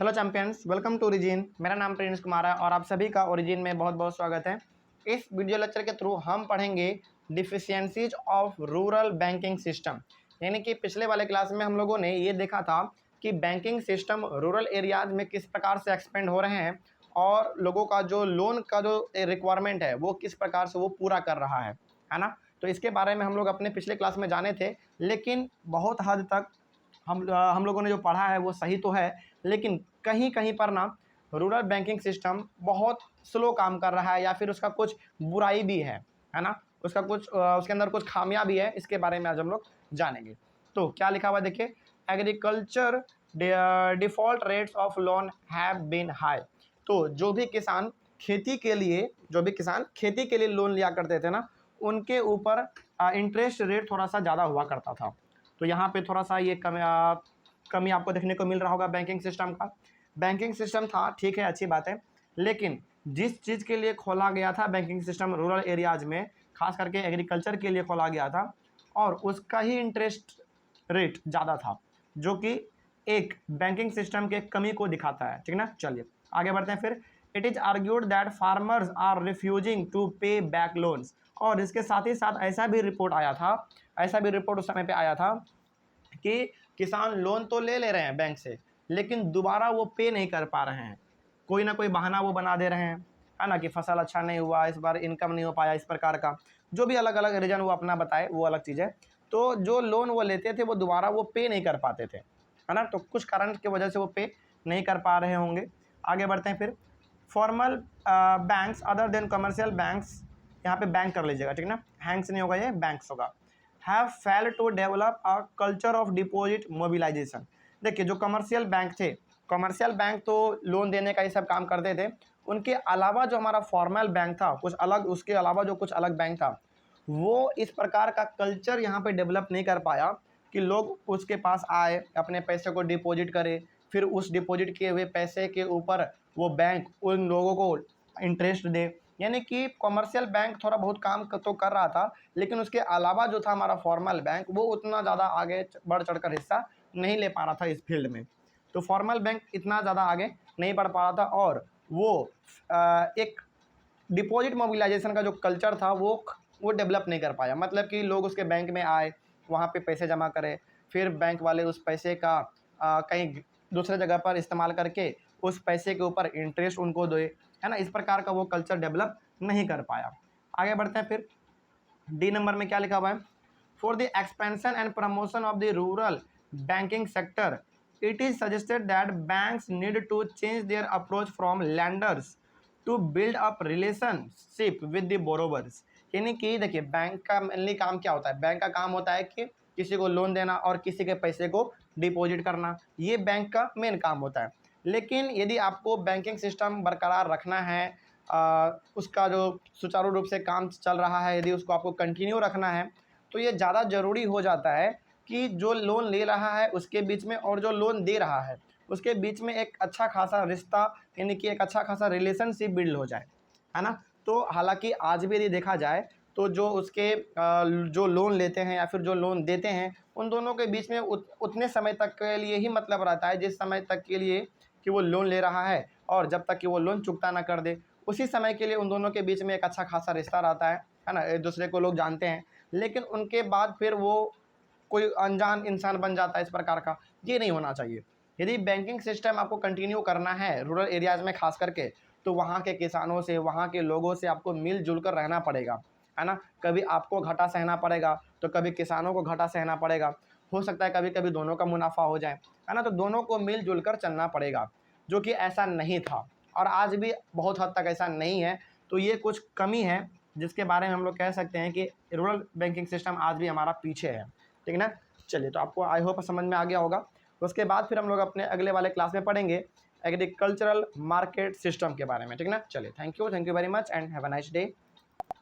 Hello champions, welcome to Origin. मेरा नाम Prince Kumar है और आप सभी का ओरिजिन में बहुत बहुत स्वागत है। इस वीडियो लेक्चर के थ्रू हम पढ़ेंगे deficiencies of rural banking system. यानी कि पिछले वाले क्लास में हम लोगों ने ये देखा था कि बैंकिंग सिस्टम रूरल एरियाज में किस प्रकार से एक्सपेंड हो रहे हैं और लोगों का जो लोन का जो रिक्वायरमेंट है वो किस प्रकार से वो पूरा कर रहा है ना। तो इसके बारे में हम लोग अपने पिछले क्लास में जाने थे, लेकिन बहुत हद तक हम लोगों ने जो पढ़ा है वो सही तो है, लेकिन कहीं कहीं पर ना रूरल बैंकिंग सिस्टम बहुत स्लो काम कर रहा है या फिर उसका कुछ बुराई भी है ना। उसका कुछ उसके अंदर कुछ खामियां भी है। इसके बारे में आज हम लोग जानेंगे। तो क्या लिखा हुआ है देखिए, agriculture default rates of loan have been high. तो जो भी किसान खेती के लिए लोन लिया करते थे ना, उनके ऊपर इंटरेस्ट रेट थोड़ा सा ज़्यादा हुआ करता था। तो यहाँ पे थोड़ा सा ये कमी आपको देखने को मिल रहा होगा बैंकिंग सिस्टम का। बैंकिंग सिस्टम था, ठीक है, अच्छी बात है, लेकिन जिस चीज़ के लिए खोला गया था बैंकिंग सिस्टम रूरल एरियाज में, खास करके एग्रीकल्चर के लिए खोला गया था, और उसका ही इंटरेस्ट रेट ज़्यादा था, जो कि एक बैंकिंग सिस्टम के कमी को दिखाता है। ठीक ना, चलिए आगे बढ़ते हैं फिर। It is argued that farmers are refusing to pay back loans. और इसके साथ ही साथ ऐसा भी रिपोर्ट उस समय पे आया था कि किसान लोन तो ले रहे हैं बैंक से, लेकिन दोबारा वो पे नहीं कर पा रहे हैं। कोई ना कोई बहाना वो बना दे रहे हैं, है ना, कि फसल अच्छा नहीं हुआ, इस बार इनकम नहीं हो पाया, इस प्रकार का जो भी अलग अलग रीज़न वो अपना बताए, वो अलग चीज़ है। तो जो लोन वो लेते थे वो दोबारा वो पे नहीं कर पाते थे, है ना। तो कुछ कारण की वजह से वो पे नहीं कर पा रहे होंगे। आगे बढ़ते हैं फिर। Formal banks other than commercial banks, यहाँ पे बैंक कर लीजिएगा, ठीक ना, हैंग्स नहीं होगा, ये बैंक्स होगा। Have failed to develop a culture of deposit mobilisation. देखिए, जो कमर्शियल बैंक थे, कमर्शियल बैंक तो लोन देने का ये सब काम करते थे, उनके अलावा जो हमारा फॉर्मल बैंक था कुछ अलग, उसके अलावा जो कुछ अलग बैंक था, वो इस प्रकार का कल्चर यहाँ पे डेवलप नहीं कर पाया कि लोग उसके पास आए, अपने पैसे को डिपॉजिट करें, फिर उस डिपॉजिट किए हुए पैसे के ऊपर वो बैंक उन लोगों को इंटरेस्ट दे। यानी कि कमर्शियल बैंक थोड़ा बहुत काम तो कर रहा था, लेकिन उसके अलावा जो था हमारा फॉर्मल बैंक, वो उतना ज़्यादा आगे बढ़ चढ़कर हिस्सा नहीं ले पा रहा था इस फील्ड में। तो फॉर्मल बैंक इतना ज़्यादा आगे नहीं बढ़ पा रहा था, और वो एक डिपॉजिट मोबिलाइजेशन का जो कल्चर था वो डेवलप नहीं कर पाया। मतलब कि लोग उसके बैंक में आए, वहाँ पे पैसे जमा करें, फिर बैंक वाले उस पैसे का कहीं दूसरे जगह पर इस्तेमाल करके उस पैसे के ऊपर इंटरेस्ट उनको दे, है ना। इस प्रकार का वो कल्चर डेवलप नहीं कर पाया। आगे बढ़ते हैं फिर। डी नंबर में क्या लिखा हुआ है, for the expansion and promotion of the rural banking sector it is suggested that banks need to change their approach from lenders to build up relationship with the borrowers. यानी कि देखिए, bank का mainly काम क्या होता है, bank का काम होता है कि किसी को लोन देना और किसी के पैसे को डिपॉजिट करना, ये बैंक का मेन काम होता है। लेकिन यदि आपको बैंकिंग सिस्टम बरकरार रखना है, उसका जो सुचारू रूप से काम चल रहा है, यदि उसको आपको कंटिन्यू रखना है, तो ये ज़्यादा ज़रूरी हो जाता है कि जो लोन ले रहा है उसके बीच में और जो लोन दे रहा है उसके बीच में एक अच्छा खासा रिश्ता, यानी कि एक अच्छा खासा रिलेशनशिप बिल्ड हो जाए, है ना। तो हालांकि आज भी यदि देखा जाए तो जो उसके जो लोन लेते हैं या फिर जो लोन देते हैं, उन दोनों के बीच में उतने समय तक के लिए ही मतलब रहता है जिस समय तक के लिए कि वो लोन ले रहा है, और जब तक कि वो लोन चुकता ना कर दे उसी समय के लिए उन दोनों के बीच में एक अच्छा खासा रिश्ता रहता है ना, एक दूसरे को लोग जानते हैं। लेकिन उनके बाद फिर वो कोई अनजान इंसान बन जाता है, इस प्रकार का ये नहीं होना चाहिए। यदि बैंकिंग सिस्टम आपको कंटिन्यू करना है रूरल एरियाज़ में खास करके, तो वहाँ के किसानों से, वहाँ के लोगों से आपको मिलजुल कर रहना पड़ेगा, है ना। कभी आपको घाटा सहना पड़ेगा तो कभी किसानों को घाटा सहना पड़ेगा, हो सकता है कभी कभी दोनों का मुनाफा हो जाए, है ना। तो दोनों को मिलजुल कर चलना पड़ेगा, जो कि ऐसा नहीं था और आज भी बहुत हद तक ऐसा नहीं है। तो ये कुछ कमी है जिसके बारे में हम लोग कह सकते हैं कि रूरल बैंकिंग सिस्टम आज भी हमारा पीछे है, ठीक है ना। चलिए, तो आपको आई होप समझ में आ गया होगा। उसके बाद फिर हम लोग अपने अगले वाले क्लास में पढ़ेंगे एग्रीकल्चरल मार्केट सिस्टम के बारे में, ठीक है ना। चलिए, thank you very much and have a nice day.